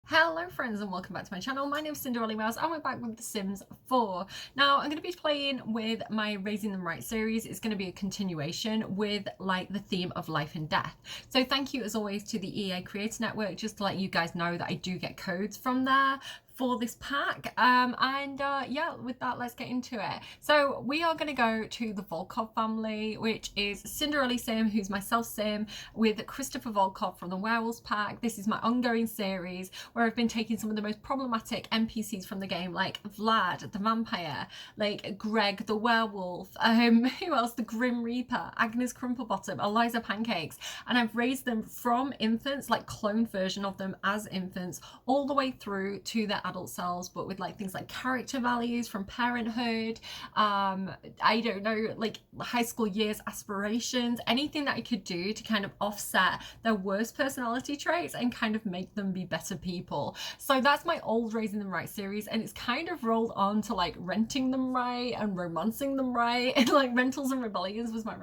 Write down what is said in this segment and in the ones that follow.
Hello friends and welcome back to my channel. My name is Cinderellimouse and we're back with The Sims 4. Now I'm going to be playing with my Raising Them Right series. It's going to be a continuation with like the theme of life and death. So thank you as always to the EA Creator Network, just to let you guys know that I do get codes from there for this pack. Yeah, with that, let's get into it. So we are going to go to the Volkov family, which is Cinderella Sim, who's my self sim, with Christopher Volkov from the Werewolves pack. This is my ongoing series where I've been taking some of the most problematic NPCs from the game, like Vlad the vampire, like Greg the werewolf, who else, the Grim Reaper, Agnes Crumplebottom, Eliza Pancakes, and I've raised them from infants, like cloned version of them as infants, all the way through to their adult selves, but with like things like character values from parenthood, I don't know, like high school years aspirations, anything that I could do to kind of offset their worst personality traits and kind of make them be better people. So that's my old Raising Them Right series, and it's kind of rolled on to like Renting Them Right and Romancing Them Right, and like Rentals and Rebellions was my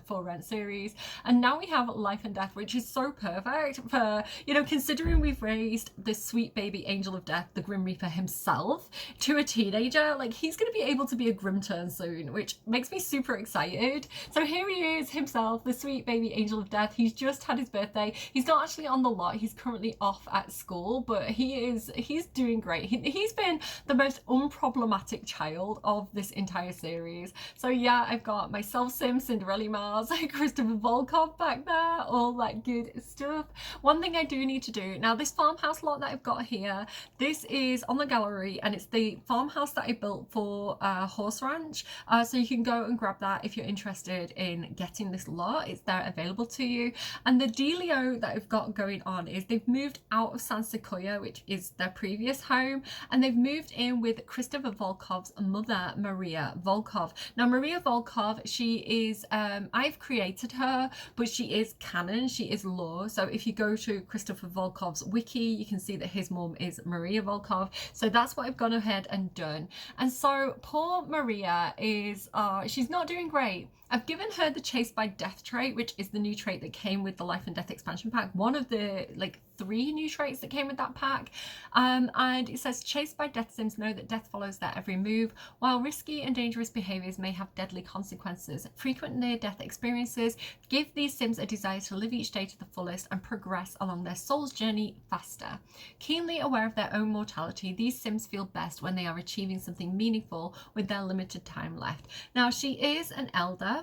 For Rent series, and now we have Life and Death, which is so perfect for, you know, considering we've raised this sweet baby angel of death, the Grim Reaper himself, to a teenager. Like, he's going to be able to be a Grim Turn soon, which makes me super excited. So here he is himself, the sweet baby angel of death. He's just had his birthday. He's not actually on the lot. He's currently off at school, but he's doing great. He's been the most unproblematic child of this entire series. So yeah, I've got myself sim, Cinderellimouse, Christopher Volkov back there, all that good stuff. One thing I do need to do, now this farmhouse lot that I've got here, this is on the gallery and it's the farmhouse that I built for Horse Ranch. So you can go and grab that if you're interested in getting this lot. It's there available to you. And the dealio that I've got going on is they've moved out of San Sequoia, which is their previous home, and they've moved in with Christopher Volkov's mother, Maria Volkov. Now Maria Volkov, she is, I've created her, but she is canon, she is lore. So if you go to Christopher Volkov's wiki, you can see that his mom is Maria Volkov. So that's what I've gone ahead and done. And so poor Maria is, she's not doing great. I've given her the Chased by Death trait, which is the new trait that came with the Life and Death expansion pack. One of the like 3 new traits that came with that pack. And it says Chased by Death Sims know that death follows their every move. While risky and dangerous behaviours may have deadly consequences, frequent near-death experiences give these Sims a desire to live each day to the fullest and progress along their soul's journey faster. Keenly aware of their own mortality, these Sims feel best when they are achieving something meaningful with their limited time left. Now, she is an elder.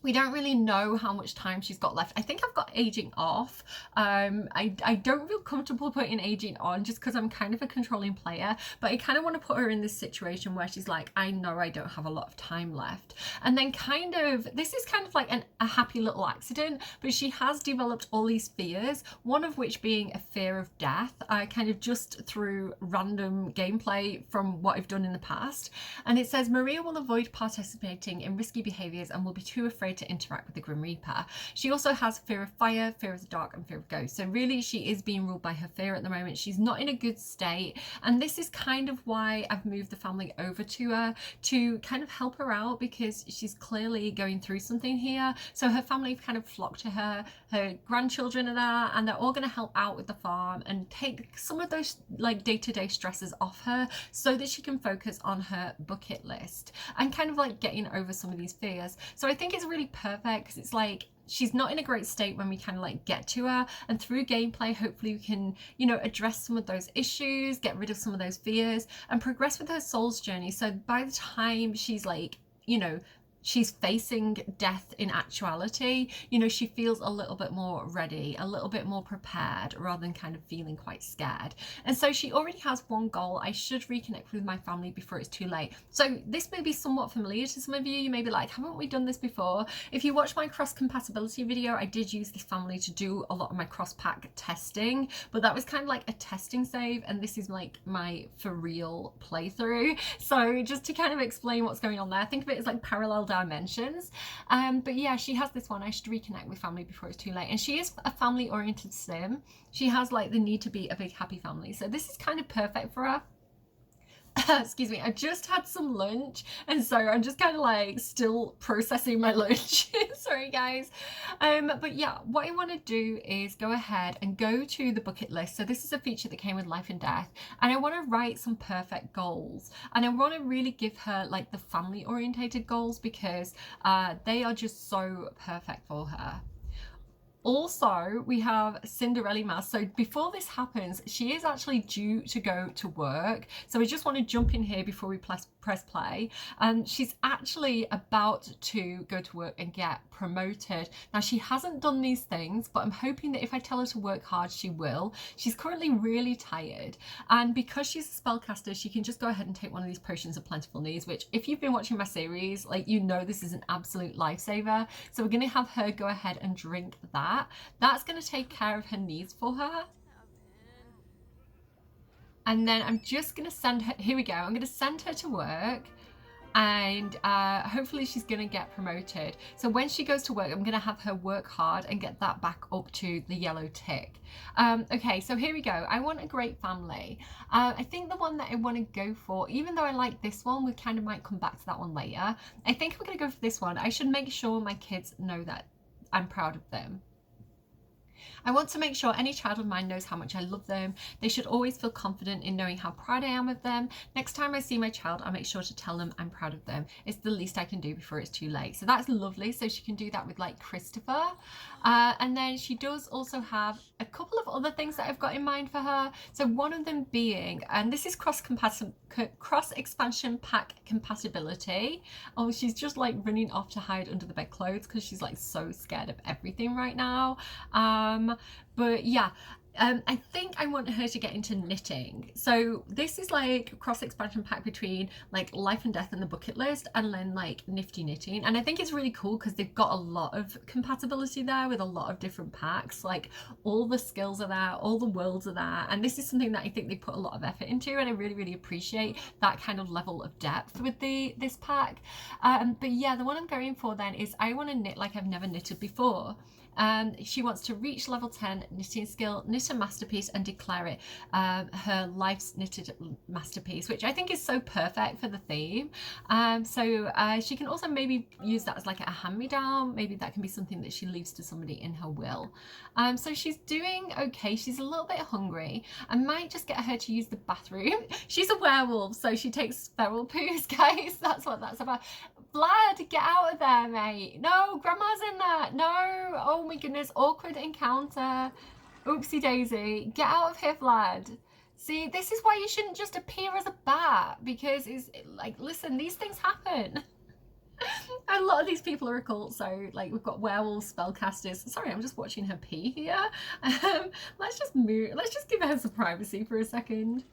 We don't really know how much time she's got left. I think I've got aging off. I don't feel comfortable putting aging on just because I'm kind of a controlling player, but I kind of want to put her in this situation where she's like, I know I don't have a lot of time left. And then kind of, this is kind of like a happy little accident, but she has developed all these fears, one of which being a fear of death, kind of just through random gameplay from what I've done in the past. And it says, Maria will avoid participating in risky behaviours and will be too afraid to interact with the Grim Reaper. She also has fear of fire, fear of the dark, and fear of ghosts. So really she is being ruled by her fear at the moment. She's not in a good state, and this is kind of why I've moved the family over to her, to kind of help her out, because she's clearly going through something here. So her family have kind of flocked to her. Her grandchildren are there, and they're all going to help out with the farm and take some of those like day-to-day stresses off her so that she can focus on her bucket list and kind of like getting over some of these fears. So I think it's really perfect because it's like she's not in a great state when we kind of like get to her, and through gameplay hopefully we can, you know, address some of those issues, get rid of some of those fears, and progress with her soul's journey. So by the time she's like, you know, she's facing death in actuality, you know, she feels a little bit more ready, a little bit more prepared, rather than kind of feeling quite scared. And so she already has one goal. I should reconnect with my family before it's too late. So this may be somewhat familiar to some of you. You may be like, haven't we done this before? If you watch my cross compatibility video, I did use this family to do a lot of my cross pack testing, but that was kind of like a testing save, and this is like my for real playthrough. So just to kind of explain what's going on there, think of it as like parallel dimensions. But yeah, she has this one. I should reconnect with family before it's too late. And she is a family oriented sim. She has like the need to be a big happy family. So this is kind of perfect for her. excuse me, I just had some lunch, and so I'm just kind of like still processing my lunch. Sorry guys. But yeah, what I want to do is go ahead and go to the bucket list. So this is a feature that came with Life and Death, and I want to write some perfect goals, and I want to really give her like the family orientated goals, because they are just so perfect for her. Also, we have Cinderellimouse. So before this happens, she is actually due to go to work. So we just want to jump in here before we press play. She's actually about to go to work and get promoted. Now, she hasn't done these things, but I'm hoping that if I tell her to work hard, she will. She's currently really tired. And because she's a spellcaster, she can just go ahead and take one of these potions of plentiful needs, which if you've been watching my series, like, you know, this is an absolute lifesaver. So we're going to have her go ahead and drink that. That's going to take care of her needs for her. And then I'm just going to send her, here we go, I'm going to send her to work, and hopefully she's going to get promoted. So when she goes to work, I'm going to have her work hard and get that back up to the yellow tick. Okay, so here we go. I want a great family. I think the one that I want to go for, even though I like this one, we kind of might come back to that one later. I think I'm going to go for this one. I should make sure my kids know that I'm proud of them. I want to make sure any child of mine knows how much I love them. They should always feel confident in knowing how proud I am of them. Next time I see my child, I'll make sure to tell them I'm proud of them. It's the least I can do before it's too late. So that's lovely. So she can do that with like Christopher. And then she does also have a couple of other things that I've got in mind for her. So one of them being, and this is cross expansion pack compatibility. Oh, she's just like running off to hide under the bedclothes because she's like so scared of everything right now. But yeah, I think I want her to get into knitting. So this is like cross expansion pack between like Life and Death and the bucket list, and then like Nifty Knitting. And I think it's really cool because they've got a lot of compatibility there with a lot of different packs. Like all the skills are there, all the worlds are there. And this is something that I think they put a lot of effort into, and I really, really appreciate that kind of level of depth with this pack. But yeah, the one I'm going for then is I want to knit like I've never knitted before. She wants to reach level 10 knitting skill, knit a masterpiece, and declare it her life's knitted masterpiece, which I think is so perfect for the theme. So she can also maybe use that as like a hand-me-down. Maybe that can be something that she leaves to somebody in her will. So she's doing okay. She's a little bit hungry. I might just get her to use the bathroom. She's a werewolf, so she takes feral poos, guys. That's what that's about. Vlad, get out of there, mate. No, Grandma's in there. No. Oh my goodness, awkward encounter. Oopsie daisy. Get out of here, Vlad. See, this is why you shouldn't just appear as a bat, because it's like, listen, these things happen. A lot of these people are occult, so like we've got werewolves, spellcasters. Sorry, I'm just watching her pee here. Let's just give her some privacy for a second.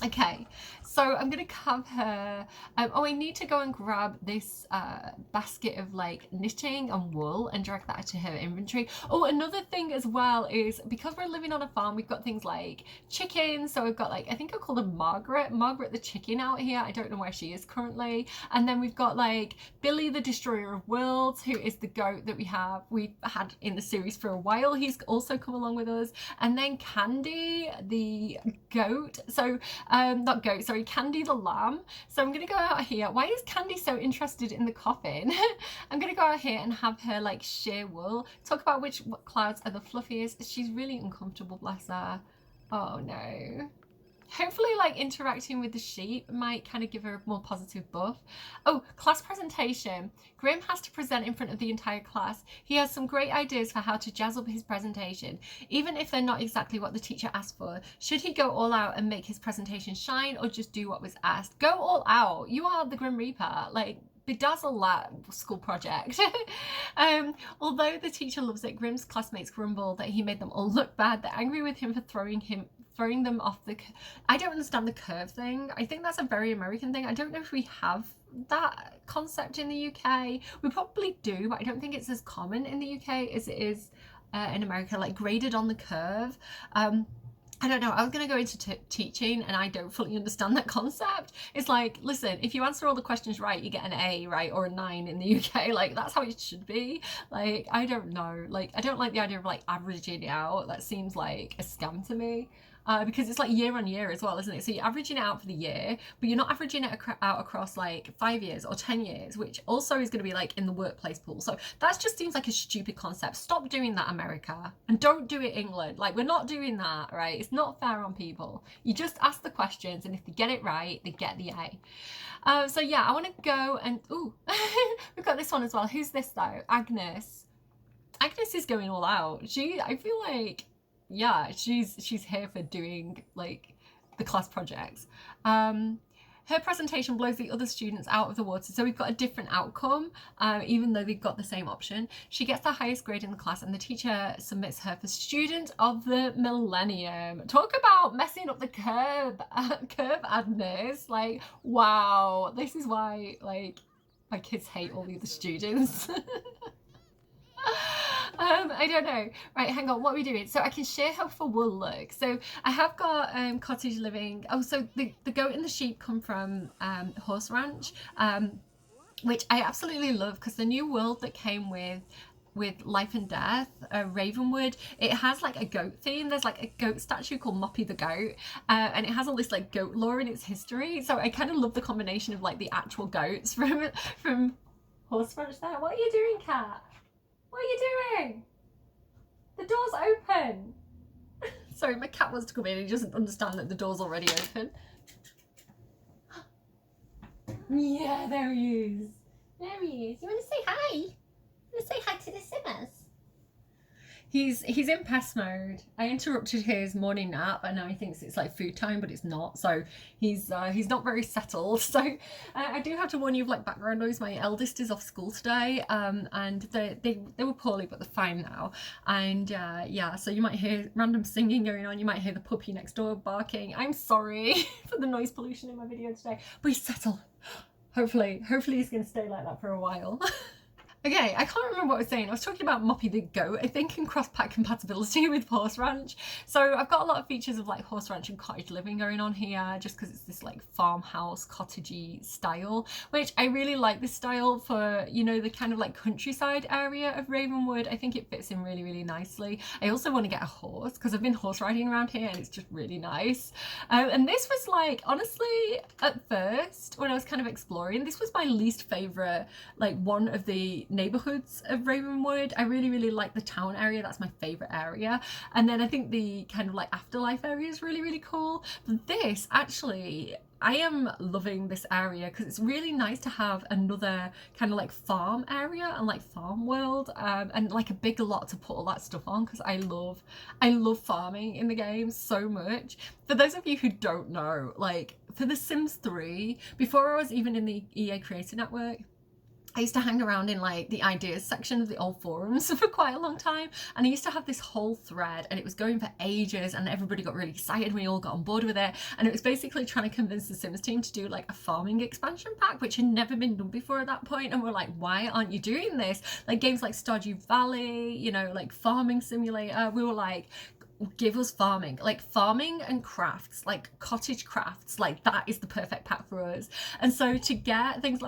Okay, so I'm gonna have her, oh, I need to go and grab this basket of like knitting and wool and direct that to her inventory. Oh, another thing as well is because we're living on a farm, we've got things like chickens. So we've got like, I think I called her Margaret the chicken out here. I don't know where she is currently. And then we've got like Billy the Destroyer of Worlds, who is the goat that we've had in the series for a while. He's also come along with us. And then Candy the goat. So not goat, sorry, Candy the lamb. So I'm gonna go out here. Why is Candy so interested in the coffin? I'm gonna go out here and have her like shear wool, talk about which clouds are the fluffiest. She's really uncomfortable, bless her. Oh no. Hopefully like interacting with the sheep might kind of give her a more positive buff. Oh, class presentation. Grim has to present in front of the entire class. He has some great ideas for how to jazz up his presentation, even if they're not exactly what the teacher asked for. Should he go all out and make his presentation shine, or just do what was asked? Go all out. You are the Grim Reaper. Like, bedazzle that school project. Although the teacher loves it, Grim's classmates grumble that he made them all look bad. They're angry with him for throwing them off the... I don't understand the curve thing. I think that's a very American thing. I don't know if we have that concept in the UK. We probably do, but I don't think it's as common in the UK as it is in America, like graded on the curve. I don't know, I was going to go into teaching and I don't fully understand that concept. It's like, listen, if you answer all the questions right, you get an A, right? Or a 9 in the UK. Like, that's how it should be. Like, I don't know. Like, I don't like the idea of like averaging it out. That seems like a scam to me. because it's like year on year as well, isn't it? So you're averaging it out for the year, but you're not averaging it out across like 5 years or 10 years, which also is going to be like in the workplace pool. So that just seems like a stupid concept. Stop doing that, America, and don't do it, England. Like, we're not doing that, right? It's not fair on people. You just ask the questions, and if they get it right, they get the A. So yeah, I want to go and ooh, we've got this one as well. Who's this though? Agnes. Agnes is going all out. I feel like, yeah, she's here for doing like the class projects. Her presentation blows the other students out of the water, so we've got a different outcome, even though they've got the same option. She gets the highest grade in the class, and the teacher submits her for Student of the Millennium. Talk about messing up the curve, Agnes. Like, wow, this is why, like, my kids hate all the other students. I don't know. Right, hang on, what are we doing? So I can share her for wool look. So I have got cottage living. Oh, so the goat and the sheep come from Horse Ranch, which I absolutely love, because the new world that came with Life and Death, Ravenwood, it has like a goat theme. There's like a goat statue called Moppy the goat, and it has all this like goat lore in its history. So I kind of love the combination of like the actual goats from Horse Ranch there. What are you doing, cat? What are you doing? The door's open. Sorry, my cat wants to come in. He doesn't understand that the door's already open. Yeah, there he is. There he is. You want to say hi? You want to say hi to the Simmers? He's in pest mode. I interrupted his morning nap, and now he thinks it's like food time, but it's not. So he's not very settled. So I do have to warn you of like background noise. My eldest is off school today, and they were poorly, but they're fine now. And yeah, so you might hear random singing going on. You might hear the puppy next door barking. I'm sorry for the noise pollution in my video today, but he's settled. Hopefully he's going to stay like that for a while. Okay, I can't remember what I was saying. I was talking about Moppy the goat, I think, and cross-pack compatibility with Horse Ranch. So I've got a lot of features of like Horse Ranch and cottage living going on here, just because it's this like farmhouse cottagey style, which I really like this style for, you know, the kind of like countryside area of Ravenwood. I think it fits in really, really nicely. I also want to get a horse, because I've been horse riding around here and it's just really nice. And this was like, honestly, at first, when I was kind of exploring, this was my least favourite, like one of the neighborhoods of Ravenwood. I really like the town area. That's my favorite area. And then I think the kind of like afterlife area is really cool. But this, actually, I am loving this area, because it's really nice to have another kind of like farm area and like farm world, and like a big lot to put all that stuff on, because I love farming in the game so much. For those of you who don't know, like for The Sims 3, before I was even in the EA Creator Network, I used to hang around in like the ideas section of the old forums for quite a long time, and I used to have this whole thread, and it was going for ages, and everybody got really excited. We all got on board with it, and it was basically trying to convince the Sims team to do like a farming expansion pack, which had never been done before at that point. And we're like, why aren't you doing this? Like games like Stardew Valley, you know, like farming simulator. We were like, give us farming, like farming and crafts, like cottage crafts, like that is the perfect pack for us. And so to get things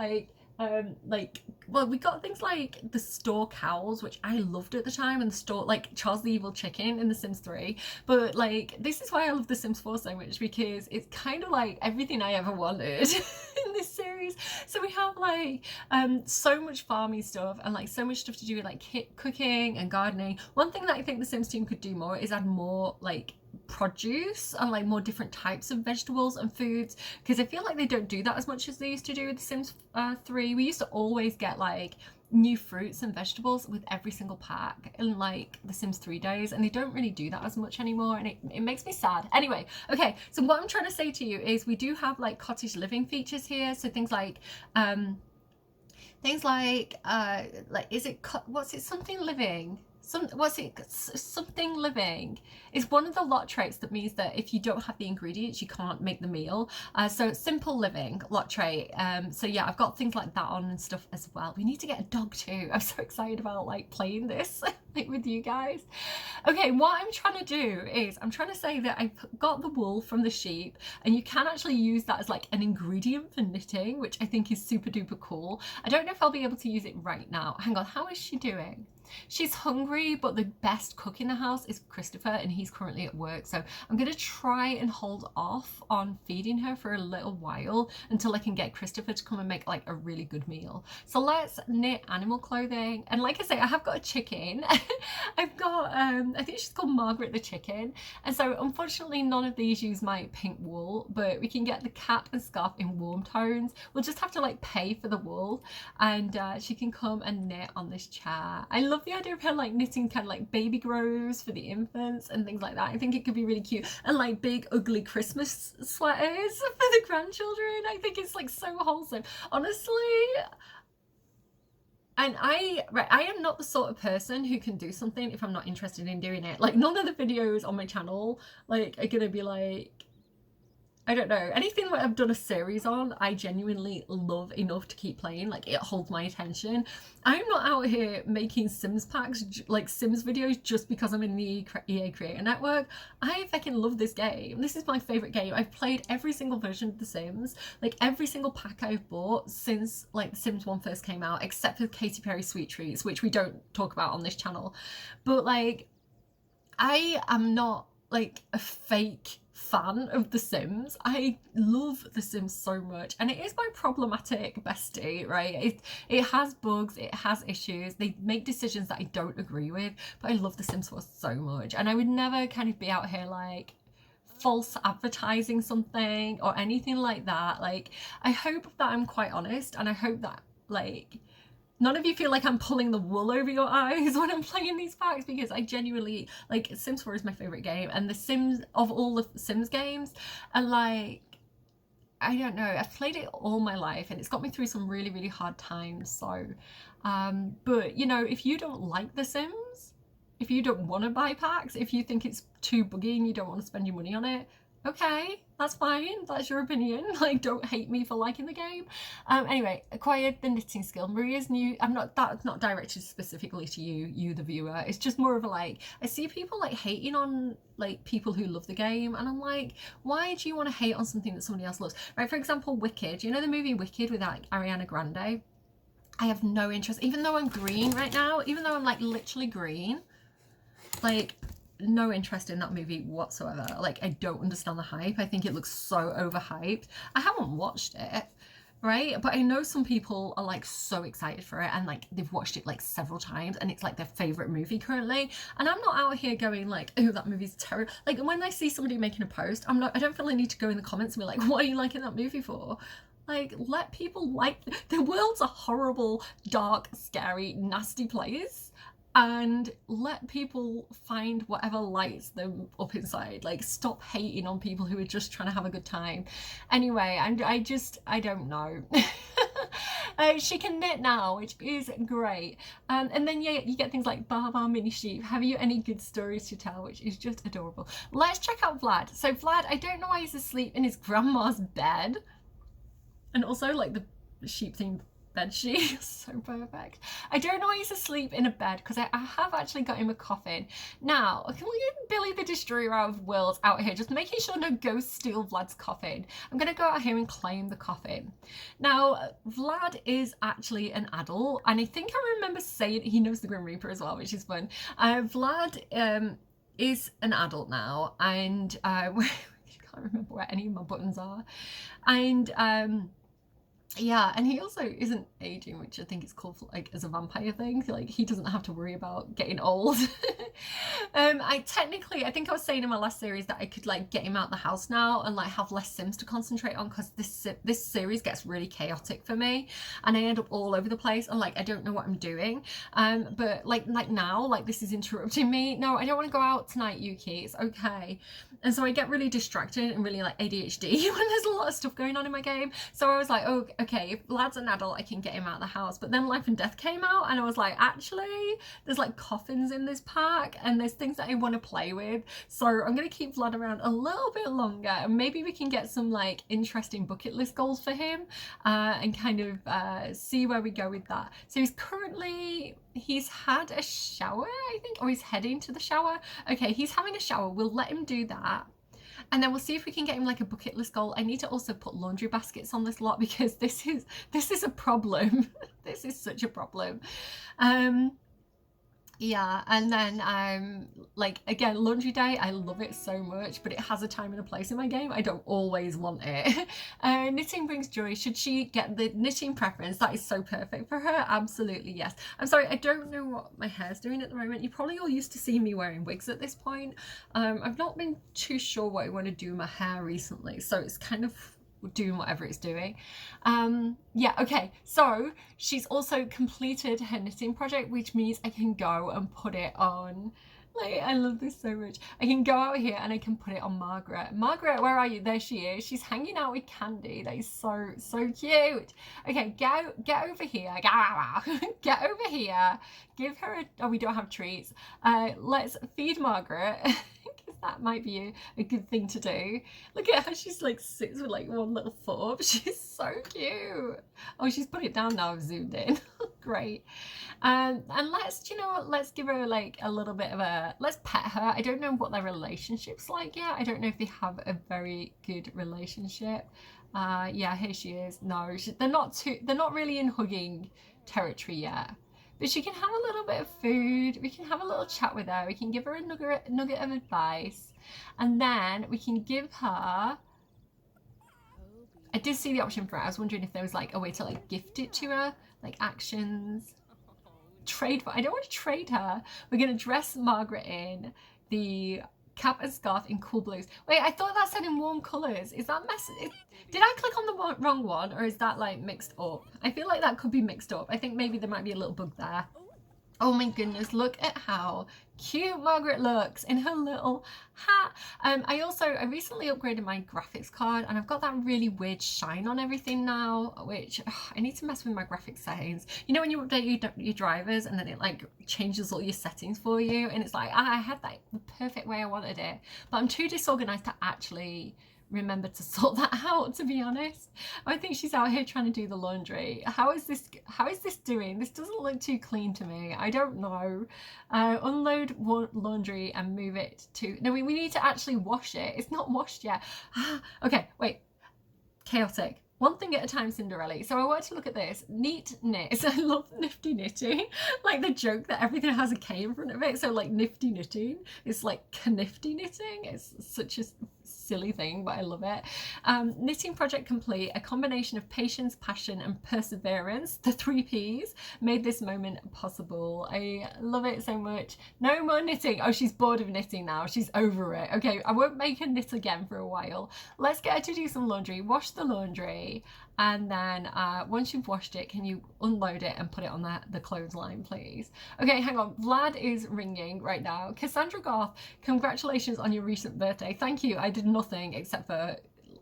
well, we got things like the store cows, which I loved at the time, and the store, like Charles the Evil Chicken in The Sims 3. But like, this is why I love The Sims 4 so much, because it's kind of like everything I ever wanted in this series. So we have like so much farming stuff, and like so much stuff to do with like cooking and gardening. One thing that I think the Sims team could do more is add more like produce and like more different types of vegetables and foods, because I feel like they don't do that as much as they used to do with The Sims 3. We used to always get like new fruits and vegetables with every single pack in like The Sims 3 days, and they don't really do that as much anymore, and it makes me sad. Anyway, okay, so what I'm trying to say to you is we do have like cottage living features here, so things like is it what's it something living something living is one of the lot traits that means that if you don't have the ingredients, you can't make the meal. So simple living lot trait. So yeah, I've got things like that on and stuff as well. We need to get a dog too. I'm so excited about like playing this like with you guys. Okay, what I'm trying to do is I'm trying to say that I got the wool from the sheep, and you can actually use that as like an ingredient for knitting, which I think is super duper cool. I don't know if I'll be able to use it right now. Hang on, how is she doing? She's hungry, but the best cook in the house is Christopher, and he's currently at work. So I'm going to try and hold off on feeding her for a little while until I can get Christopher to come and make like a really good meal. So let's knit animal clothing. And like I say, I have got a chicken. I've got, I think she's called Margaret the chicken. And so unfortunately, none of these use my pink wool, but we can get the cap and scarf in warm tones. We'll just have to like pay for the wool, and she can come and knit on this chair. I love the idea of her like knitting kind of like baby grows for the infants and things like that. I think it could be really cute, and like big ugly Christmas sweaters for the grandchildren. I think it's like so wholesome, honestly. And I am not the sort of person who can do something if I'm not interested in doing it. Like none of the videos on my channel like are gonna be like, I don't know, anything that I've done a series on, I genuinely love enough to keep playing. Like it holds my attention. I'm not out here making Sims packs, like Sims videos, just because I'm in the EA Creator Network. I fucking love this game. This is my favorite game. I've played every single version of The Sims, like every single pack I've bought since like The Sims 1 first came out, except for Katy Perry Sweet Treats, which we don't talk about on this channel. But like, I am not like a fake fan of The Sims. I love The Sims so much, and it is my problematic bestie, right? It has bugs, it has issues, they make decisions that I don't agree with, but I love The Sims 4 so much, and I would never kind of be out here like false advertising something or anything like that. Like I hope that I'm quite honest, and I hope that like none of you feel like I'm pulling the wool over your eyes when I'm playing these packs, because I genuinely, like, Sims 4 is my favourite game, and the Sims, of all the Sims games, are like, I don't know, I've played it all my life, and it's got me through some really, really hard times. So, but, you know, if you don't like The Sims, if you don't want to buy packs, if you think it's too buggy and you don't want to spend your money on it, okay, that's fine, that's your opinion. Like, don't hate me for liking the game. Anyway, acquired the knitting skill. Maria's new. That's not directed specifically to you the viewer. It's just more of a like, I see people like hating on like people who love the game, and I'm like, why do you want to hate on something that somebody else loves? Right, for example, Wicked. You know the movie Wicked with like Ariana Grande? I have no interest, even though I'm green right now, even though I'm like literally green, like no interest in that movie whatsoever. Like I don't understand the hype. I think it looks so overhyped. I haven't watched it, right? But I know some people are like so excited for it, and like they've watched it like several times, and it's like their favorite movie currently. And I'm not out here going like, oh, that movie's terrible. Like when I see somebody making a post, I don't feel I need to go in the comments and be like, what are you liking that movie for? Like, let people like, the world's a horrible, dark, scary, nasty place, and let people find whatever lights them up inside. Like, stop hating on people who are just trying to have a good time. Anyway, I don't know. She can knit now, which is great. And then yeah, you get things like Baba Mini Sheep. Have you any good stories to tell? Which is just adorable. Let's check out Vlad. So Vlad, I don't know why he's asleep in his grandma's bed. And also like the sheep themed bed sheet is so perfect. I don't know why he's asleep in a bed, because I have actually got him a coffin. Now, can we get Billy the Destroyer out of worlds out here, just making sure no ghosts steal Vlad's coffin. I'm going to go out here and claim the coffin. Now, Vlad is actually an adult, and I think I remember saying he knows the Grim Reaper as well, which is fun. Vlad is an adult now, and I can't remember where any of my buttons are. And yeah, and he also isn't aging, which I think is cool for, like, as a vampire thing. Like, he doesn't have to worry about getting old. I think I was saying in my last series that I could like get him out the house now and like have less Sims to concentrate on, because this series gets really chaotic for me, and I end up all over the place, and like I don't know what I'm doing. But like now, like this is interrupting me. No, I don't want to go out tonight, Yuki. It's okay. And so I get really distracted and really like ADHD when there's a lot of stuff going on in my game. So I was like, oh, okay, if Vlad's an adult, I can get him out of the house. But then Life and Death came out, and I was like, actually, there's like coffins in this pack, and there's things that I want to play with. So I'm going to keep Vlad around a little bit longer, and maybe we can get some like interesting bucket list goals for him, and kind of see where we go with that. So he's had a shower, I think, or he's heading to the shower. Okay, he's having a shower. We'll let him do that. And then we'll see if we can get him like a bucket list goal. I need to also put laundry baskets on this lot, because this is a problem. This is such a problem. Yeah, and then like again, laundry day, I love it so much, but it has a time and a place in my game. I don't always want it. Knitting brings joy. Should she get the knitting preference? That is so perfect for her. Absolutely, yes. I'm sorry, I don't know what my hair's doing at the moment. You probably all used to see me wearing wigs at this point. I've not been too sure what I want to do with my hair recently, so it's kind of doing whatever it's doing. Yeah, okay, so she's also completed her knitting project, which means I can go and put it on. Like, I love this so much. I can go out here and I can put it on Margaret. Margaret, where are you? There she is. She's hanging out with Candy. That is so cute. Okay, get over here. Get over here. Give her a, oh, we don't have treats. Let's feed Margaret. That might be a good thing to do. Look at how she's like sits with like one little foot up. She's so cute. Oh, she's put it down now. I've zoomed in. Great. And let's, you know what, let's give her like a little bit of a, let's pet her. I don't know what their relationship's like yet. I don't know if they have a very good relationship. Yeah, here she is. No, they're not really in hugging territory yet. But she can have a little bit of food. We can have a little chat with her. We can give her a nugget of advice. And then we can give her... I did see the option for it. I was wondering if there was like a way to like gift it to her. Like actions. Trade. I don't want to trade her. We're going to dress Margaret in the cap and scarf in cool blues. Wait, I thought that said in warm colours. Is that did I click on the wrong one, or is that like mixed up? I feel like that could be mixed up. I think maybe there might be a little bug there. Oh my goodness, look at how cute Margaret looks in her little hat. I recently upgraded my graphics card and I've got that really weird shine on everything now, which I need to mess with my graphics settings. You know when you update your drivers and then it like changes all your settings for you, and it's like, I had that the perfect way I wanted it, but I'm too disorganized to actually remember to sort that out, to be honest. I think she's out here trying to do the laundry. How is this doing? This doesn't look too clean to me. I don't know. Unload laundry and move it to, no, we need to actually wash it. It's not washed yet. Okay, wait. Chaotic. One thing at a time, Cinderella. So I want to look at this. Neat knits. I love nifty knitting. Like the joke that everything has a K in front of it. So like nifty knitting. It's like knifty knitting. It's such a silly thing, but I love it. Knitting project complete. A combination of patience, passion, and perseverance. The 3 Ps made this moment possible. I love it so much. No more knitting. Oh, she's bored of knitting now. She's over it. Okay, I won't make her knit again for a while. Let's get her to do some laundry. Wash the laundry. And then once you've washed it, can you unload it and put it on the clothesline, please? Okay, hang on. Vlad is ringing right now. Cassandra Goth, congratulations on your recent birthday. Thank you. I did nothing except for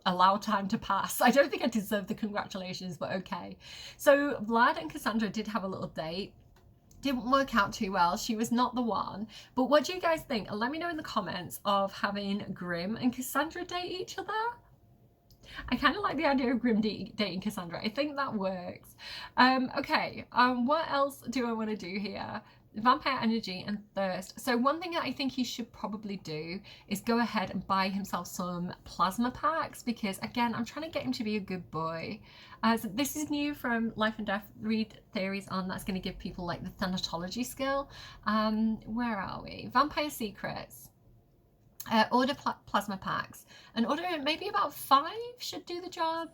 allow time to pass. I don't think I deserve the congratulations, but okay. So Vlad and Cassandra did have a little date. Didn't work out too well. She was not the one. But what do you guys think? Let me know in the comments of having Grim and Cassandra date each other. I kind of like the idea of Grim dating Cassandra. I think that works. Okay, what else do I want to do here? Vampire energy and thirst. So one thing that I think he should probably do is go ahead and buy himself some plasma packs, because again, I'm trying to get him to be a good boy. So this is new from Life and Death. Read theories on that's going to give people like the thanatology skill. Where are we? Vampire secrets. Order plasma packs, and order maybe about 5 should do the job,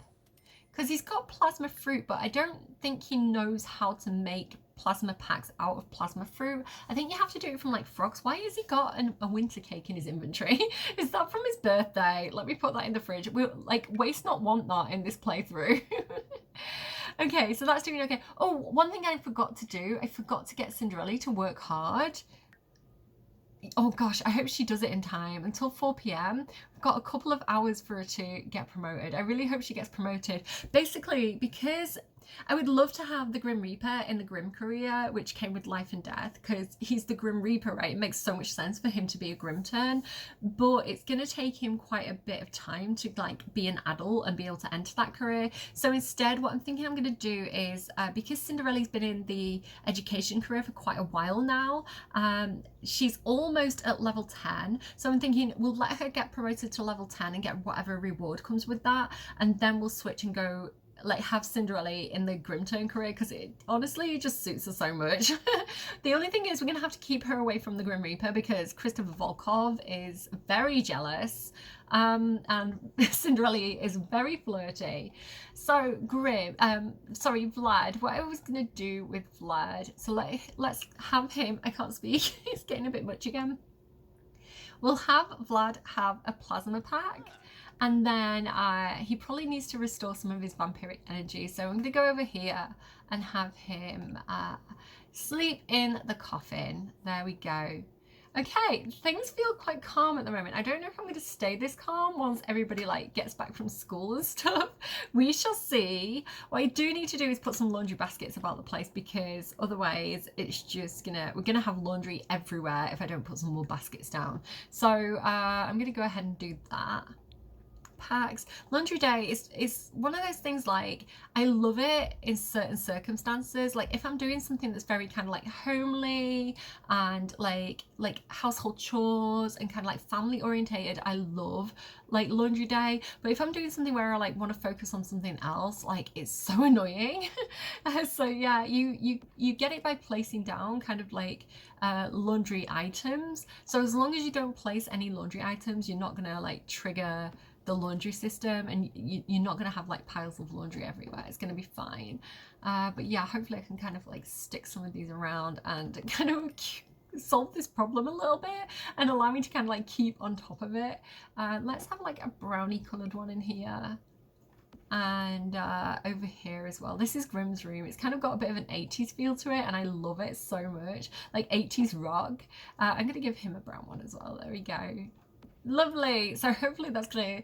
because he's got plasma fruit, but I don't think he knows how to make plasma packs out of plasma fruit. I think you have to do it from like frogs. Why has he got a winter cake in his inventory? Is that from his birthday? Let me put that in the fridge. We'll like waste not want not in this playthrough. Okay, so that's doing okay. Oh, one thing I forgot to do, I forgot to get Cinderella to work hard. Oh gosh, I hope she does it in time. Until 4 p.m. We've got a couple of hours for her to get promoted. I really hope she gets promoted. Basically, because I would love to have the Grim Reaper in the Grim career, which came with Life and Death, because he's the Grim Reaper, right? It makes so much sense for him to be a Grim turn, but it's going to take him quite a bit of time to like be an adult and be able to enter that career. So instead, what I'm thinking I'm going to do is, because Cinderella's been in the education career for quite a while now, she's almost at level 10. So I'm thinking we'll let her get promoted to level 10 and get whatever reward comes with that, and then we'll switch and go like have Cinderella in the Grimton career, because it honestly just suits her so much. The only thing is we're gonna have to keep her away from the Grim Reaper because Christopher Volkov is very jealous, and Cinderella is very flirty. So Vlad, what I was gonna do with Vlad, so let's have him, I can't speak, he's getting a bit much again. We'll have Vlad have a plasma pack, and then he probably needs to restore some of his vampiric energy. So I'm going to go over here and have him sleep in the coffin. There we go. Okay, things feel quite calm at the moment. I don't know if I'm going to stay this calm once everybody like gets back from school and stuff. We shall see. What I do need to do is put some laundry baskets about the place, because otherwise it's just we're gonna have laundry everywhere if I don't put some more baskets down. So I'm gonna go ahead and do that. Packs. Laundry day is one of those things, like I love it in certain circumstances. Like if I'm doing something that's very kind of like homely and like household chores and kind of like family orientated, I love like laundry day. But if I'm doing something where I like want to focus on something else, like it's so annoying. So yeah, you get it by placing down kind of like laundry items. So as long as you don't place any laundry items, you're not gonna like trigger the laundry system, and you're not going to have like piles of laundry everywhere. It's going to be fine. But yeah, hopefully I can kind of like stick some of these around and kind of solve this problem a little bit and allow me to kind of like keep on top of it. Let's have like a brownie coloured one in here. And over here as well. This is Grimm's room. It's kind of got a bit of an 80s feel to it, and I love it so much. Like 80s rock. I'm going to give him a brown one as well. There we go. Lovely. So hopefully that's going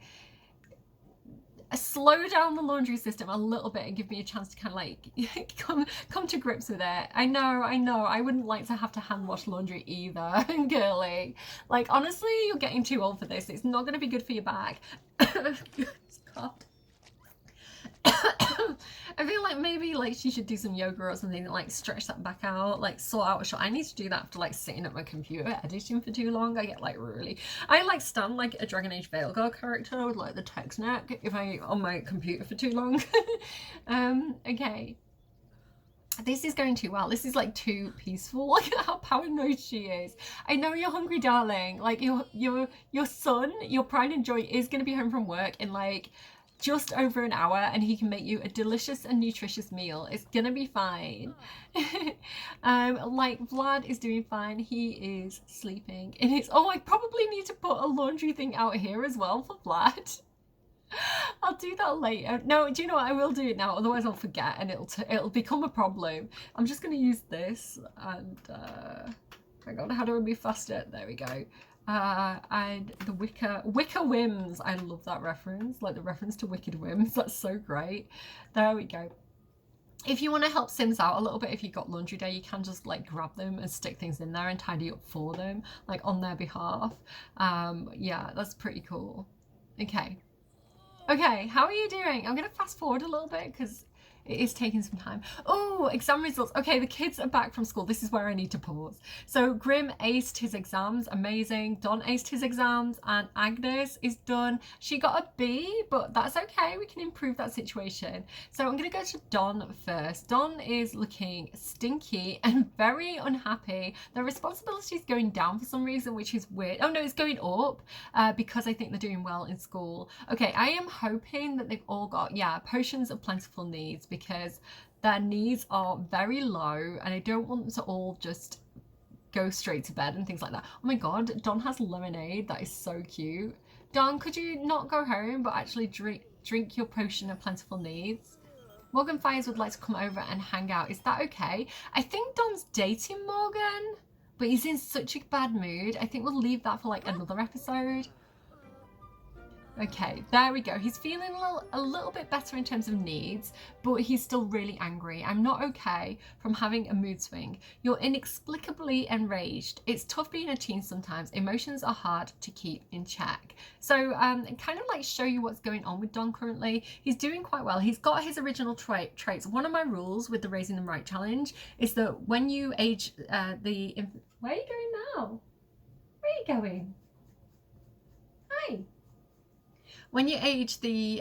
to slow down the laundry system a little bit and give me a chance to kind of like come to grips with it. I know. I wouldn't like to have to hand wash laundry either, girly. Like honestly, you're getting too old for this. It's not going to be good for your back. God. I feel like maybe like she should do some yoga or something and like stretch that back out, like sort out a shot. I need to do that after like sitting at my computer editing for too long. I get like I like stand like a Dragon Age Veilguard character with like the text neck if I on my computer for too long. Okay. This is going too well. This is like too peaceful. Look at how paranoid she is. I know you're hungry, darling. Like your son, your pride and joy, is going to be home from work in like just over an hour, and he can make you a delicious and nutritious meal. It's gonna be fine. Like Vlad is doing fine. He is sleeping in his, oh, I probably need to put a laundry thing out here as well for Vlad. I'll do that later. No, do you know what? I will do it now, otherwise I'll forget and it'll become a problem. I'm just gonna use this and hang on, how do I move faster? There we go. And the Wicker Whims. I love that reference, like the reference to Wicked Whims. That's so great. There we go. If you want to help Sims out a little bit, if you've got laundry day, you can just like grab them and stick things in there and tidy up for them, like on their behalf. Yeah, that's pretty cool. Okay, how are you doing? I'm gonna fast forward a little bit because it is taking some time. Oh, exam results. Okay, the kids are back from school. This is where I need to pause. So Grim aced his exams. Amazing. Don aced his exams, and Agnes is done. She got a B, but that's okay. We can improve that situation. So I'm going to go to Don first. Don is looking stinky and very unhappy. Their responsibility is going down for some reason, which is weird. Oh no, it's going up because I think they're doing well in school. Okay, I am hoping that they've all got, potions of plentiful needs, because their needs are very low and I don't want them to all just go straight to bed and things like that. Oh my god, Don has lemonade. That is so cute. Don, could you not go home but actually drink your potion of plentiful needs? Morgan Fires would like to come over and hang out. Is that okay? I think Don's dating Morgan, but he's in such a bad mood. I think we'll leave that for like another episode. Okay, there we go. He's feeling a little bit better in terms of needs, but he's still really angry. I'm not okay from having a mood swing. You're inexplicably enraged. It's tough being a teen sometimes. Emotions are hard to keep in check. So kind of like show you what's going on with Don currently. He's doing quite well. He's got his original traits. One of my rules with the Raising Them Right challenge is that when you age where are you going now? Where are you going? Hi. When you age the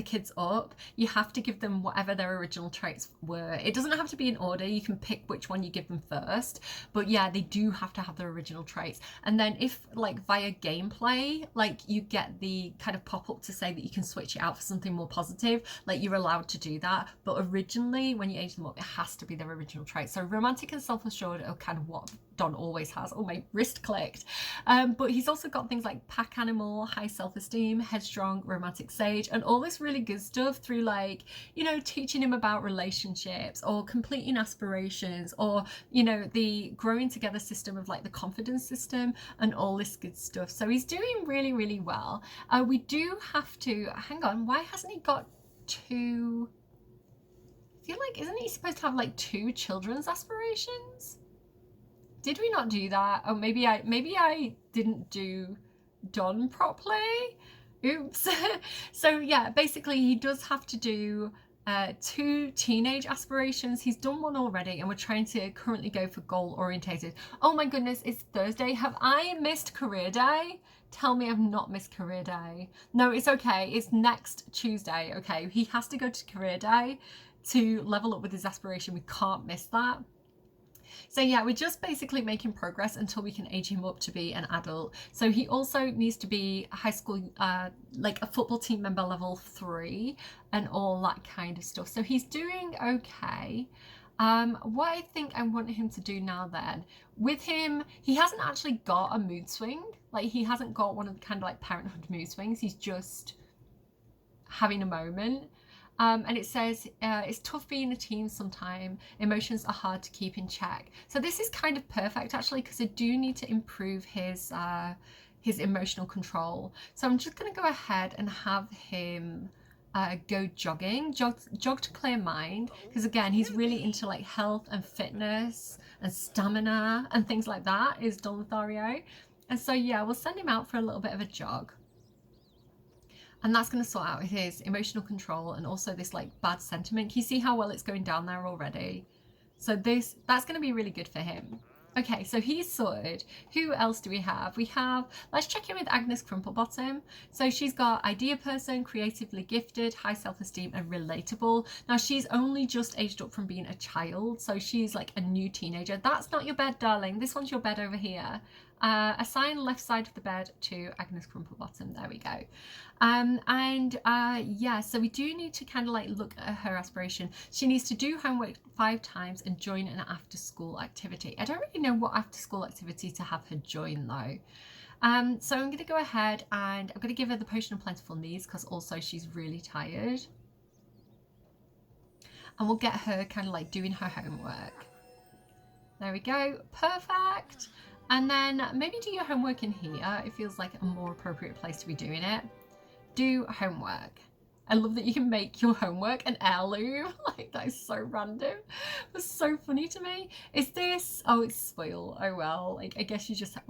kids up, you have to give them whatever their original traits were. It doesn't have to be in order. You can pick which one you give them first, but yeah, they do have to have their original traits. And then if like via gameplay, like you get the kind of pop up to say that you can switch it out for something more positive, like you're allowed to do that. But originally, when you age them up, it has to be their original traits. So romantic and self-assured are kind of what Don always has. Oh, my wrist clicked. But he's also got things like pack animal, high self-esteem, headstrong, romantic sage, and all this really good stuff through, like, you know, teaching him about relationships or completing aspirations, or, you know, the growing together system of like the confidence system and all this good stuff. So he's doing really, really well. We do have to, hang on, why hasn't he got two? I feel like, isn't he supposed to have like 2 children's aspirations? Did we not do that? Oh, maybe I didn't do Don properly. Oops. So yeah, basically he does have to do 2 teenage aspirations. He's done one already, and we're trying to currently go for goal orientated. Oh my goodness, it's Thursday. Have I missed career day? Tell me I've not missed career day. No, it's okay. It's next Tuesday. Okay, he has to go to career day to level up with his aspiration. We can't miss that. So yeah, we're just basically making progress until we can age him up to be an adult. So he also needs to be high school, like a football team member level 3 and all that kind of stuff. So he's doing okay. What I think I want him to do now then, with him, he hasn't actually got a mood swing. Like he hasn't got one of the kind of like parenthood mood swings. He's just having a moment. And it says, it's tough being a teen sometimes. Emotions are hard to keep in check. So this is kind of perfect actually, because I do need to improve his emotional control. So I'm just going to go ahead and have him go jogging, jog to clear mind, because again, he's really into like health and fitness and stamina and things like that, is Don Lothario. And so yeah, we'll send him out for a little bit of a jog. And that's going to sort out his emotional control and also this like bad sentiment. Can you see how well it's going down there already? So that's going to be really good for him. Okay, so he's sorted. Who else do we have? Let's check in with Agnes Crumplebottom. So she's got idea person, creatively gifted, high self-esteem and relatable. Now she's only just aged up from being a child, so she's like a new teenager. That's not your bed, darling. This one's your bed over here. Assign left side of the bed to Agnes Crumplebottom. There we go. Yeah, so we do need to kind of like look at her aspiration. She needs to do homework 5 times and join an after school activity. I don't really know what after school activity to have her join though. So I'm going to go ahead and I'm going to give her the potion of plentiful needs, because also she's really tired. And we'll get her kind of like doing her homework. There we go. Perfect. And then maybe do your homework in here. It feels like a more appropriate place to be doing it. Do homework. I love that you can make your homework an heirloom. Like, that is so random. It's so funny to me. Is this, oh, it's spoil. Oh well, like I guess you just, I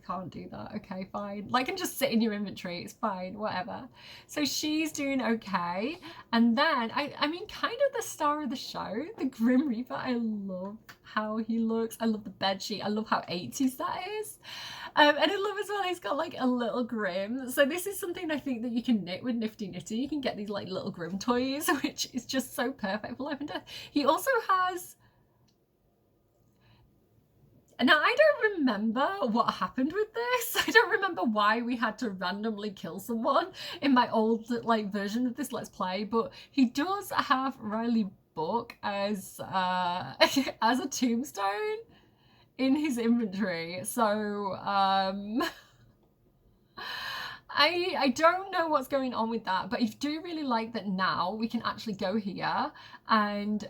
can't do that. Okay, fine. Like, and just sit in your inventory. It's fine, whatever. So she's doing okay. And then, I mean, kind of the star of the show, the Grim Reaper. I love how he looks. I love the bed sheet. I love how 80s that is. And I love as well, he's got like a little Grim. So this is something I think that you can knit with Nifty Knitty. You can get these like little Grim toys, which is just so perfect for life and death. He also has, now I don't remember what happened with this. I don't remember why we had to randomly kill someone in my old like version of this Let's Play, but he does have Riley Book as as a tombstone in his inventory. So I don't know what's going on with that, but I do really like that now we can actually go here and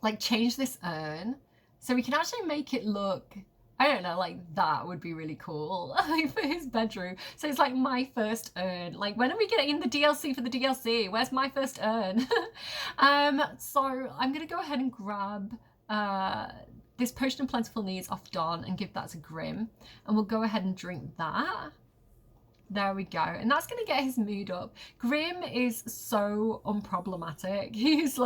like change this urn, so we can actually make it look, I don't know, like that would be really cool like for his bedroom. So it's like my first urn. Like, when are we getting the DLC for the DLC? Where's my first urn? So I'm gonna go ahead and grab this potion of plentiful needs off Don and give that to Grim, and we'll go ahead and drink that. There we go. And that's going to get his mood up. Grim is so unproblematic. He's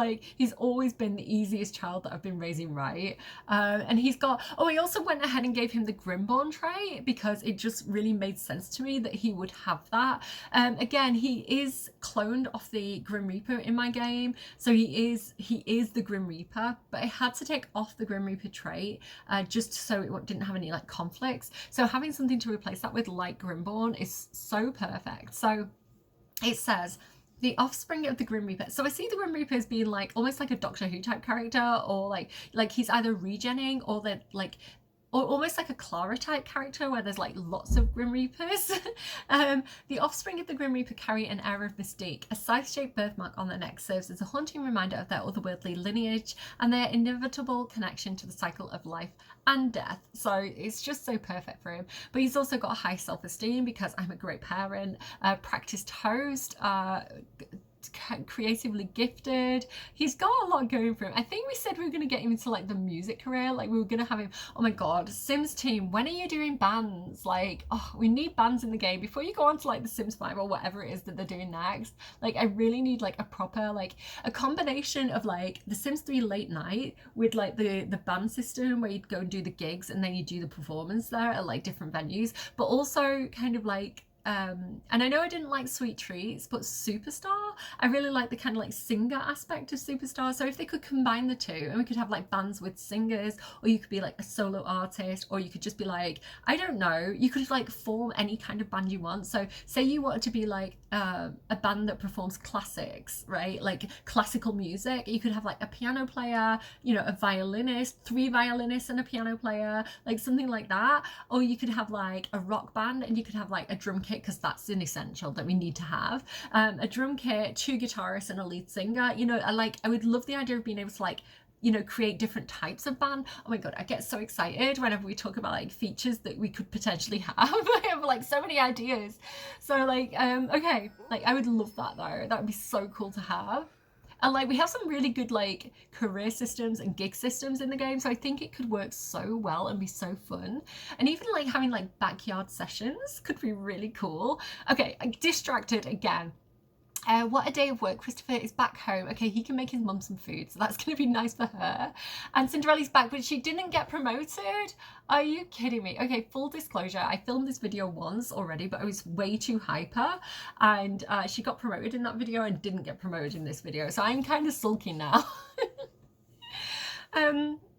always been the easiest child that I've been raising right. And he also went ahead and gave him the Grimborn trait because it just really made sense to me that he would have that. Again, he is cloned off the Grim Reaper in my game. So he is the Grim Reaper, but I had to take off the Grim Reaper trait just so it didn't have any like conflicts. So having something to replace that with like Grimborn is so perfect. So it says the offspring of the Grim Reaper. So I see the Grim Reaper as being like almost like a Doctor Who type character, or like he's either regenning or they're like, or almost like a Clara type character where there's like lots of Grim Reapers. The offspring of the Grim Reaper carry an air of mystique. A scythe-shaped birthmark on their neck serves as a haunting reminder of their otherworldly lineage and their inevitable connection to the cycle of life and death. So it's just so perfect for him. But he's also got a high self-esteem because I'm a great parent, practiced host, creatively gifted. He's got a lot going for him. I think we said we were going to get him into like the music career, like we were going to have him. Oh my god, Sims team, when are you doing bands? Like, oh, we need bands in the game before you go on to like the Sims 5 or whatever it is that they're doing next. Like I really need like a proper, like a combination of like the Sims 3 late night with like the band system where you'd go and do the gigs and then you do the performance there at like different venues, but also kind of like and I know I didn't like Sweet Treats, but Superstar, I really like the kind of like singer aspect of Superstar. So if they could combine the two and we could have like bands with singers, or you could be like a solo artist, or you could just be like, I don't know, you could like form any kind of band you want. So say you wanted to be like a band that performs classics, right? Like classical music, you could have like a piano player, you know, a violinist, 3 violinists and a piano player, like something like that. Or you could have like a rock band and you could have like a drum kit, because that's an essential that we need to have, a drum kit, 2 guitarists and a lead singer. You know, I would love the idea of being able to like, you know, create different types of band. Oh my god, I get so excited whenever we talk about like features that we could potentially have. I have like so many ideas. So like okay, like I would love that though. That would be so cool to have. And like we have some really good like career systems and gig systems in the game, so I think it could work so well and be so fun. And even like having like backyard sessions could be really cool. Okay, I'm distracted again. What a day of work. Christopher is back home. Okay, he can make his mum some food, so that's going to be nice for her. And Cinderella's back, but she didn't get promoted. Are you kidding me? Okay, full disclosure, I filmed this video once already, but I was way too hyper, and she got promoted in that video and didn't get promoted in this video, so I'm kind of sulky now.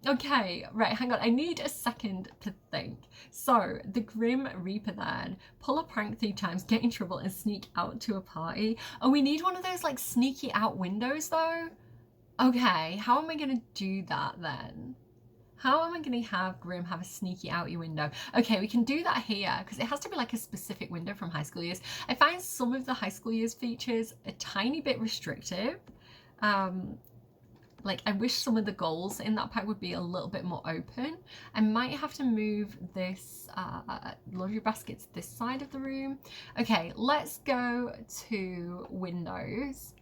Okay, right, hang on. I need a second to think. So, the Grim Reaper then. Pull a prank 3 times, get in trouble, and sneak out to a party. Oh, we need one of those, like, sneaky out windows, though. Okay, how am I going to do that, then? How am I going to have Grim have a sneaky outy window? Okay, we can do that here, because it has to be, like, a specific window from High School Years. I find some of the High School Years features a tiny bit restrictive. Like, I wish some of the goals in that pack would be a little bit more open. I might have to move this laundry baskets this side of the room. Okay, let's go to windows.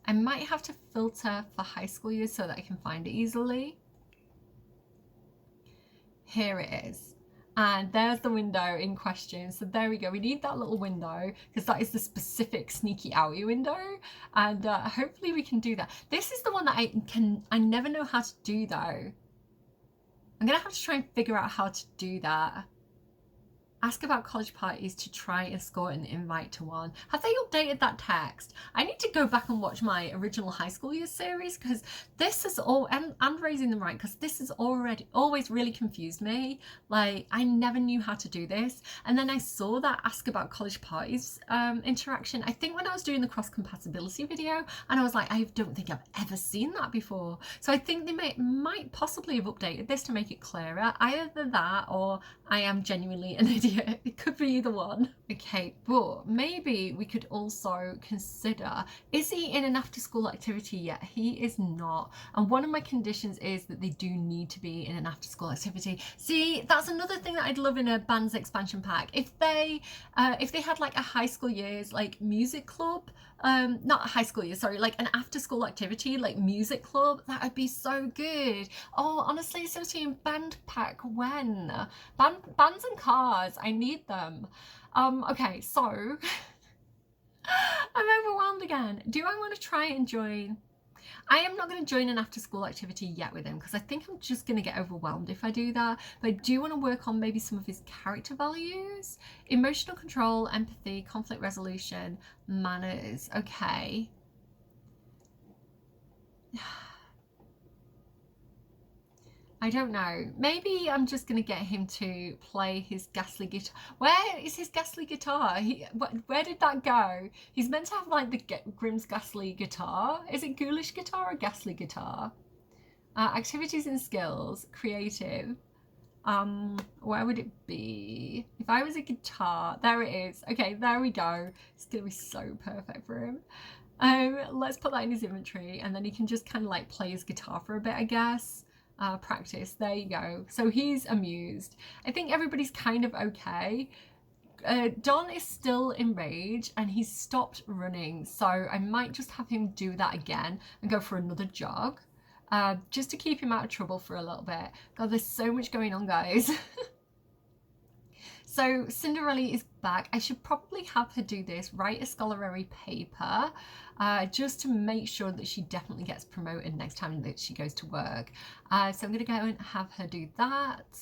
I might have to filter for High School Years so that I can find it easily. Here it is. And there's the window in question. So there we go. We need that little window because that is the specific sneaky outy window. And hopefully we can do that. This is the one that I never know how to do though. I'm going to have to try and figure out how to do that. Ask about college parties to try and score an invite to one. Have they updated that text? I need to go back and watch my original High School Years series because this is all, and Raising Them Right, because this has always really confused me. Like, I never knew how to do this. And then I saw that Ask About College Parties interaction, I think when I was doing the cross compatibility video, and I was like, I don't think I've ever seen that before. So I think they might possibly have updated this to make it clearer. Either that or I am genuinely an idiot. It could be either one. Okay, but maybe we could also consider, is he in an after school activity yet? He is not. And one of my conditions is that they do need to be in an after school activity. See, that's another thing that I'd love in a band's expansion pack. If they had like a High School Years like music club, not High School Years, sorry, like an after school activity like music club, that would be so good. Oh, honestly, Sims Team band pack when? Bands and cars. I need them. Okay, so I'm overwhelmed again. Do I want to try and join? I am not going to join an after school activity yet with him because I think I'm just going to get overwhelmed if I do that. But I do want to work on maybe some of his character values, emotional control, empathy, conflict resolution, manners. Okay. I don't know. Maybe I'm just going to get him to play his ghastly guitar. Where is his ghastly guitar? Where did that go? He's meant to have like the Grimm's ghastly guitar. Is it ghoulish guitar or ghastly guitar? Activities and skills, creative. Where would it be? If I was a guitar, there it is. Okay, there we go. It's going to be so perfect for him. Let's put that in his inventory and then he can just kind of like play his guitar for a bit, I guess. Practice. There you go. So he's amused. I think everybody's kind of okay. Don is still enraged and he's stopped running. So I might just have him do that again and go for another jog. Just to keep him out of trouble for a little bit. God, there's so much going on, guys. So Cinderella is back. I should probably have her do this, write a scholarly paper, just to make sure that she definitely gets promoted next time that she goes to work. So I'm going to go and have her do that.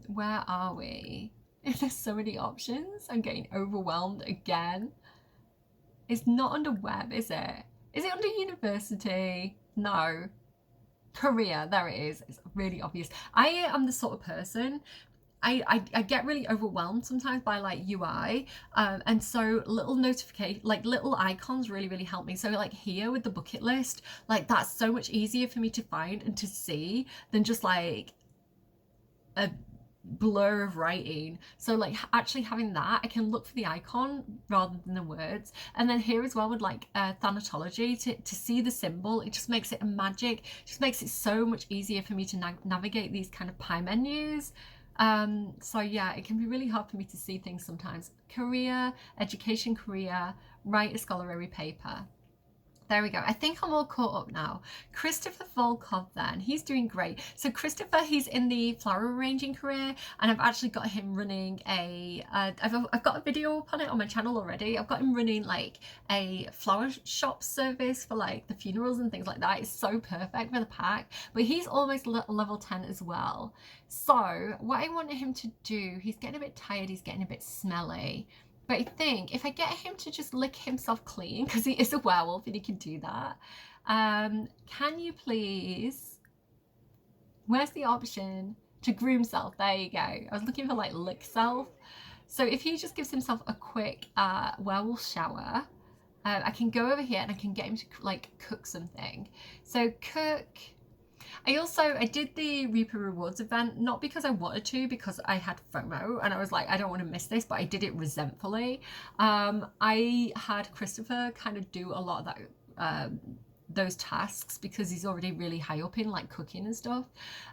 Where are we? There's so many options. I'm getting overwhelmed again. It's not under web, is it? Is it under university? No. Career, there it is. It's really obvious. I am the sort of person, I get really overwhelmed sometimes by like UI, and so little notification, like little icons really help me. So like here with the bucket list, like that's so much easier for me to find and to see than just like a blur of writing. So like actually having that, I can look for the icon rather than the words. And then here as well with like thanatology, to see the symbol, it just makes it a magic, it just makes it so much easier for me to navigate these kind of pie menus. So yeah, it can be really hard for me to see things sometimes. Career, education, career, write a scholarly paper. There we go. I think I'm all caught up now. Christopher Volkov then, he's doing great. So Christopher, he's in the flower arranging career and I've actually got him running I've got a video up on it on my channel already. I've got him running like a flower shop service for like the funerals and things like that. It's so perfect for the pack, but he's almost level 10 as well. So what I wanted him to do, he's getting a bit tired, he's getting a bit smelly. But I think if I get him to just lick himself clean, because he is a werewolf and he can do that. Can you please, where's the option to groom self? There you go. I was looking for like lick self. So if he just gives himself a quick werewolf shower, I can go over here and I can get him to like cook something. So cook. I did the Reaper Rewards event, not because I wanted to, because I had FOMO and I was like, I don't want to miss this, but I did it resentfully. I had Christopher kind of do a lot of that, those tasks because he's already really high up in like cooking and stuff.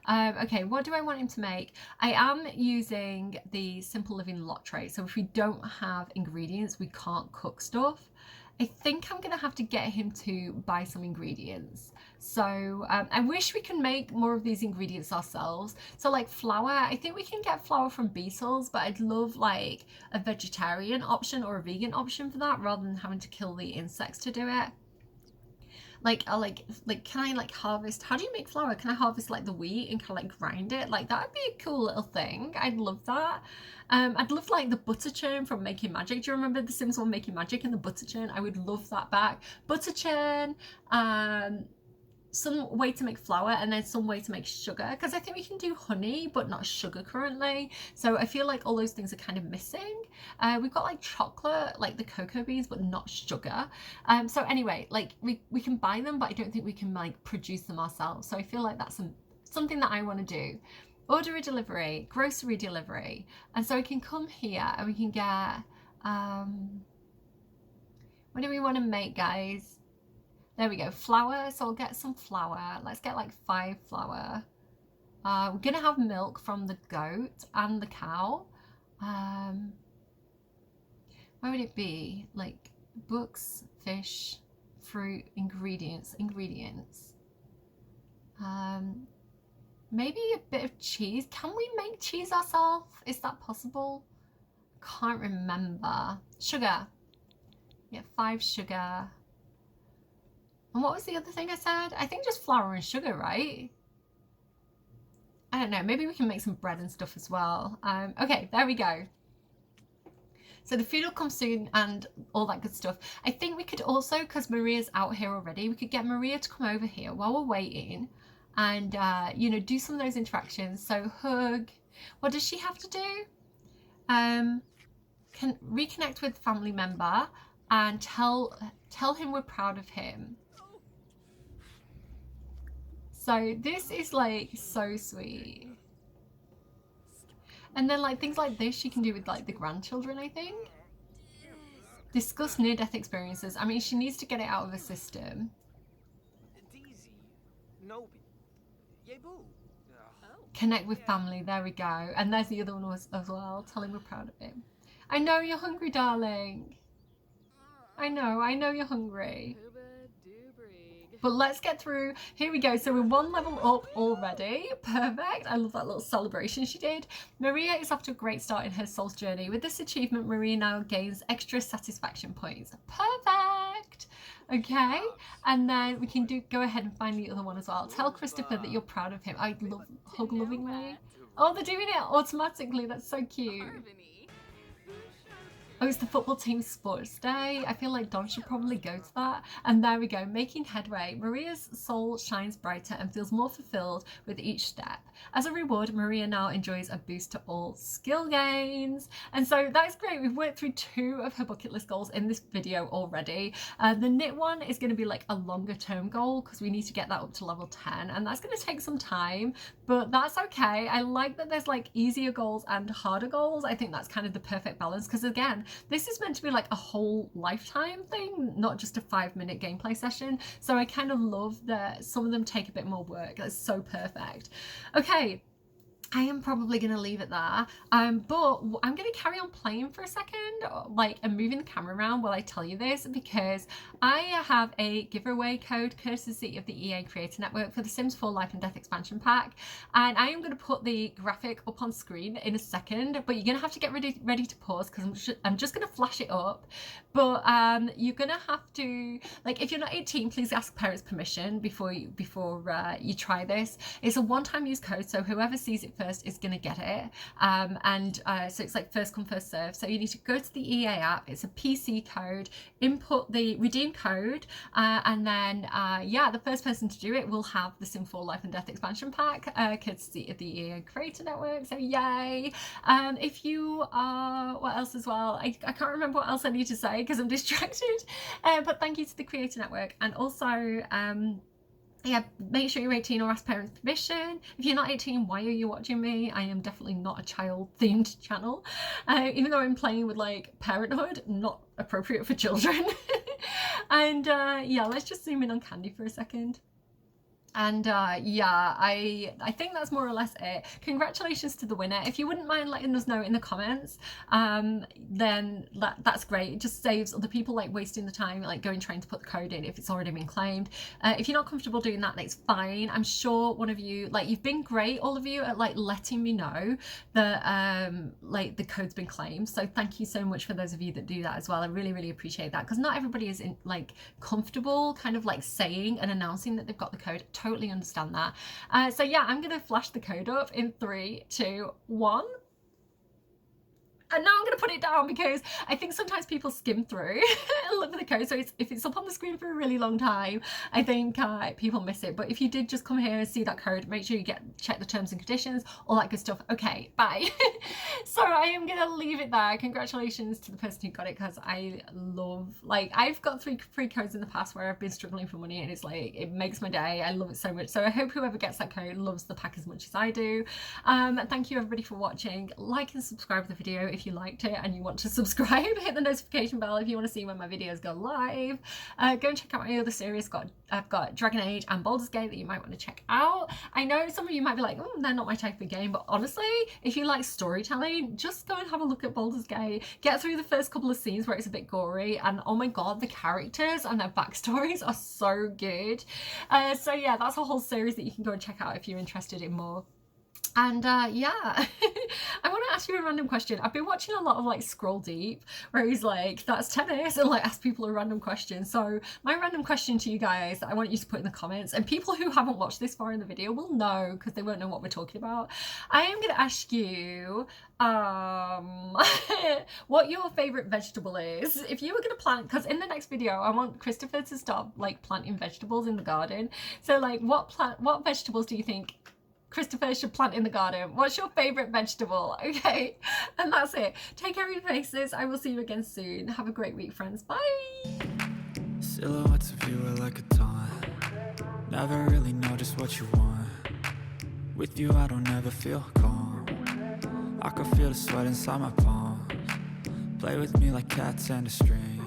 Okay, what do I want him to make? I am using the Simple Living lot tray. So if we don't have ingredients, we can't cook stuff. I think I'm gonna have to get him to buy some ingredients. So I wish we can make more of these ingredients ourselves. So like flour, I think we can get flour from Beetles, but I'd love like a vegetarian option or a vegan option for that rather than having to kill the insects to do it. Like can I like harvest, how do you make flour? Can I harvest like the wheat and kind of like grind it? Like that'd be a cool little thing. I'd love that. I'd love like the butter churn from Making Magic. Do you remember the Sims 1 Making Magic and the butter churn? I would love that back. Butter churn, some way to make flour and then some way to make sugar, because I think we can do honey but not sugar currently, so I feel like all those things are kind of missing. We've got like chocolate, like the cocoa beans, but not sugar. So anyway, like we can buy them, but I don't think we can like produce them ourselves, so I feel like that's something that I want to do. Order a delivery, grocery delivery, and so we can come here and we can get what do we want to make, guys? There we go, flour. So I'll get some flour. Let's get like 5 flour. We're gonna have milk from the goat and the cow. Where would it be? Like books, fish, fruit, ingredients. Maybe a bit of cheese. Can we make cheese ourselves? Is that possible? Can't remember. Sugar. Yeah, 5 sugar. And what was the other thing I said? I think just flour and sugar, right? I don't know. Maybe we can make some bread and stuff as well. Okay, there we go. So the food will come soon and all that good stuff. I think we could also, because Maria's out here already, we could get Maria to come over here while we're waiting and, you know, do some of those interactions. So hug. What does she have to do? Can reconnect with family member and tell him we're proud of him. So this is like so sweet. And then like things like this she can do with like the grandchildren, I think. Discuss near-death experiences. I mean, she needs to get it out of her system. Connect with family. There we go. And there's the other one as well. Tell him we're proud of him. I know you're hungry, darling. I know you're hungry. But let's get through. Here we go. So we're 1 level up already. Perfect. I love that little celebration she did. Maria is off to a great start in her soul's journey. With this achievement, Maria now gains extra satisfaction points. Perfect. Okay. And then we can go ahead and find the other one as well. Tell Christopher that you're proud of him. I love hug lovingly. Oh, they're doing it automatically. That's so cute. Oh, it's the football team sports day. I feel like Don should probably go to that. And there we go, making headway. Maria's soul shines brighter and feels more fulfilled with each step. As a reward, Maria now enjoys a boost to all skill gains. And so that is great. We've worked through 2 of her bucket list goals in this video already. The knit one is going to be like a longer term goal because we need to get that up to level 10. And that's going to take some time, but that's okay. I like that there's like easier goals and harder goals. I think that's kind of the perfect balance because again, this is meant to be like a whole lifetime thing, not just a 5-minute gameplay session. So I kind of love that some of them take a bit more work. That's so perfect. Okay. I am probably going to leave it there, but I'm going to carry on playing for a second, like, and moving the camera around while I tell you this, because I have a giveaway code courtesy of the EA Creator Network for the Sims 4 Life and Death expansion pack, and I am going to put the graphic up on screen in a second, but you're going to have to get ready to pause because I'm just going to flash it up, but you're going to have to, like, if you're not 18, please ask parents' permission before you try this. It's a one-time use code, so whoever sees it first is going to get it, so it's like first come first serve. So you need to go to the EA app, it's a PC code, input the redeem code, and then yeah, the first person to do it will have the Sim 4 Life and Death expansion pack, courtesy of the EA Creator Network, so yay. If you are, what else as well, I can't remember what else I need to say because I'm distracted, but thank you to the Creator Network. And also yeah, make sure you're 18 or ask parents permission. If you're not 18, why are you watching me? I am definitely not a child themed channel, even though I'm playing with like parenthood, not appropriate for children. And yeah, let's just zoom in on Candy for a second. And yeah, I think that's more or less it. Congratulations to the winner. If you wouldn't mind letting us know in the comments, then that's great. It just saves other people like wasting the time like trying to put the code in if it's already been claimed. If you're not comfortable doing that, that's fine. I'm sure one of you, like, you've been great, all of you, at like letting me know that like the code's been claimed. So thank you so much for those of you that do that as well. I really, really appreciate that because not everybody is like comfortable kind of like saying and announcing that they've got the code. Totally understand that. So yeah, I'm gonna flash the code up in 3, 2, 1. And now I'm going to put it down because I think sometimes people skim through and look for the code. So if it's up on the screen for a really long time, I think people miss it. But if you did just come here and see that code, make sure you check the terms and conditions, all that good stuff. Okay, bye. So I am going to leave it there. Congratulations to the person who got it because I love, like, I've got 3 free codes in the past where I've been struggling for money and it's like, it makes my day. I love it so much. So I hope whoever gets that code loves the pack as much as I do. Thank you everybody for watching. Like and subscribe to the video if you liked it. and you want to subscribe, hit the notification bell if you want to see when my videos go live. Go and check out my other series. I've got Dragon Age and Baldur's Gate that you might want to check out. I know some of you might be like, oh, they're not my type of game, but honestly, if you like storytelling, just go and have a look at Baldur's Gate. Get through the first couple of scenes where it's a bit gory, and oh my god, the characters and their backstories are so good. So yeah, that's a whole series that you can go and check out if you're interested in more. And yeah, I want to ask you a random question. I've been watching a lot of like Scroll Deep, where he's like, that's tennis, and like ask people a random question. So my random question to you guys that I want you to put in the comments, and people who haven't watched this far in the video will know because they won't know what we're talking about. I am going to ask you what your favorite vegetable is. If you were going to plant, because in the next video I want Christopher to start like planting vegetables in the garden. So like what vegetables do you think Christopher should plant in the garden? What's your favorite vegetable? Okay, and that's it. Take care of your faces. I will see you again soon. Have a great week, friends. Bye. Silhouettes of you are like a taunt. Never really know just what you want. With you I don't ever feel calm. I can feel the sweat inside my palms. Play with me like cats and a string.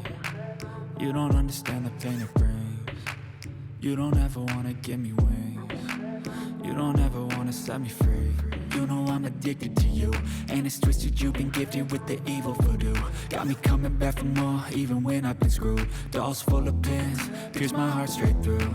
You don't understand the pain it brings. You don't ever wanna give me wings. You don't ever wanna set me free. You know I'm addicted to you, and it's twisted, you've been gifted with the evil voodoo. Got me coming back for more, even when I've been screwed. Dolls full of pins, pierce my heart straight through.